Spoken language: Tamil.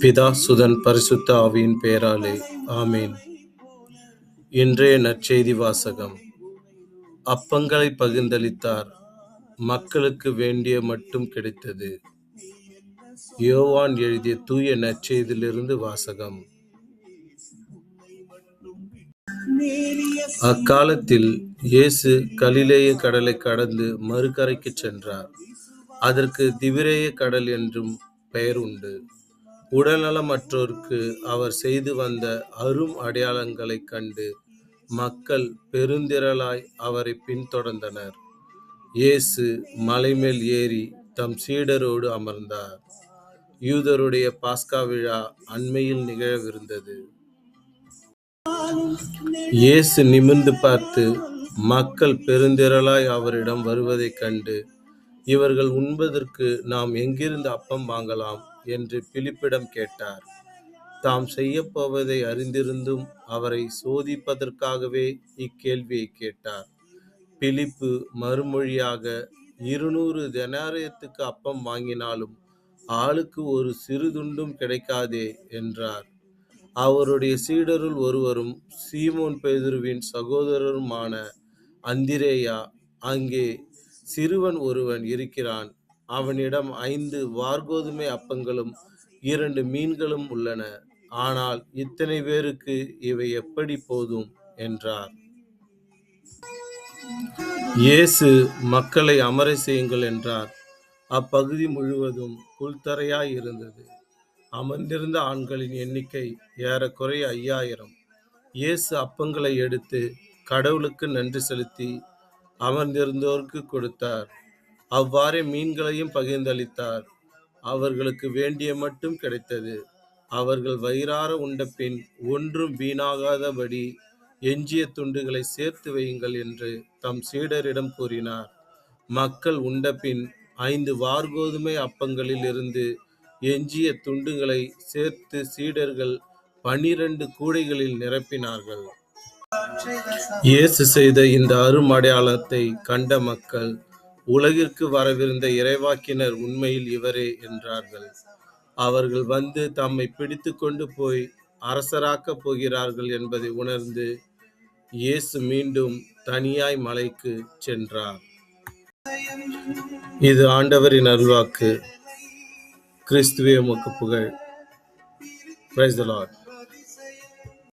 பிதா சுதன் பரிசுத்த ஆவியின் பெயராலே ஆமேன். இன்றைய நற்செய்தி வாசகம். அப்பங்களை பகிர்ந்தளித்தார், மக்களுக்கு வேண்டிய மட்டும் கிடைத்தது. யோவான் எழுதிய தூய நற்செய்தியிலிருந்து வாசகம். அக்காலத்தில் இயேசு கலிலேய கடலை கடந்து மறுகரைக்கு சென்றார். அதற்கு திபிரேய கடல் என்றும் பெயர் உண்டு. உடல்நலமற்றோருக்கு அவர் செய்து வந்த அரும் அடையாளங்களைக் கண்டு மக்கள் பெருந்திரளாய் அவரை பின்தொடர்ந்தனர். இயேசு மலைமேல் ஏறி தம் சீடரோடு அமர்ந்தார். யூதருடைய பாஸ்கா விழா அண்மையில் நிகழவிருந்தது. இயேசு நிமிர்ந்து பார்த்து மக்கள் பெருந்திரளாய் அவரிடம் வருவதைக் கண்டு, இவர்கள் உண்பதற்கு நாம் எங்கிருந்து அப்பம் வாங்கலாம் என்று பிலிப்பிடம் கேட்டார். தாம் செய்யப்போவதை அறிந்திருந்தும் அவரை சோதிப்பதற்காகவே இக்கேள்வியை கேட்டார். பிலிப்பு மறுமொழியாக, 200 தெனாரியத்துக்கு அப்பம் வாங்கினாலும் ஆளுக்கு ஒரு சிறு துண்டும் கிடைக்காதே என்றார். அவருடைய சீடருள் ஒருவரும் சீமோன் பேதுருவின் சகோதரருமான அந்திரேயா, அங்கே சிறுவன் ஒருவன் இருக்கிறான், அவனிடம் 5 வார்கோதுமை அப்பங்களும் 2 மீன்களும் உள்ளன, ஆனால் இத்தனை பேருக்கு இவை எப்படி போதும் என்றார். இயேசு மக்களை அமர செய்யுங்கள் என்றார். அப்பகுதி முழுவதும் புல்தரையாய் இருந்தது. அமர்ந்திருந்த ஆண்களின் எண்ணிக்கை ஏறக்குறைய 5000. இயேசு அப்பங்களை எடுத்து கடவுளுக்கு நன்றி செலுத்தி அமர்ந்திருந்தோருக்கு கொடுத்தார். அவ்வாறே மீன்களையும் பகிர்ந்தளித்தார். அவர்களுக்கு வேண்டிய மட்டும் கிடைத்தது. அவர்கள் வயிறார உண்ட பின் ஒன்றும் வீணாகாதபடி எஞ்சிய துண்டுகளை சேர்த்து வையுங்கள் என்று தம் சீடரிடம் கூறினார். மக்கள் உண்ட பின் 5 வார்கோதுமை அப்பங்களில் இருந்து எஞ்சிய துண்டுகளை சேர்த்து சீடர்கள் 12 கூடைகளில் நிரப்பினார்கள். இயேசு செய்த இந்த அரும் அடையாளத்தை கண்ட மக்கள், உலகிற்கு வரவிருந்த இறைவாக்கினர் உண்மையில் இவரே என்றார்கள். அவர்கள் வந்து தம்மை பிடித்து கொண்டு போய் அரசராக்கப் போகிறார்கள் என்பதை உணர்ந்து இயேசு மீண்டும் தனியாய் மலைக்கு சென்றார். இது ஆண்டவரின் அருள்வாக்கு. கிறிஸ்துவே உமக்கு புகழ். Praise the Lord.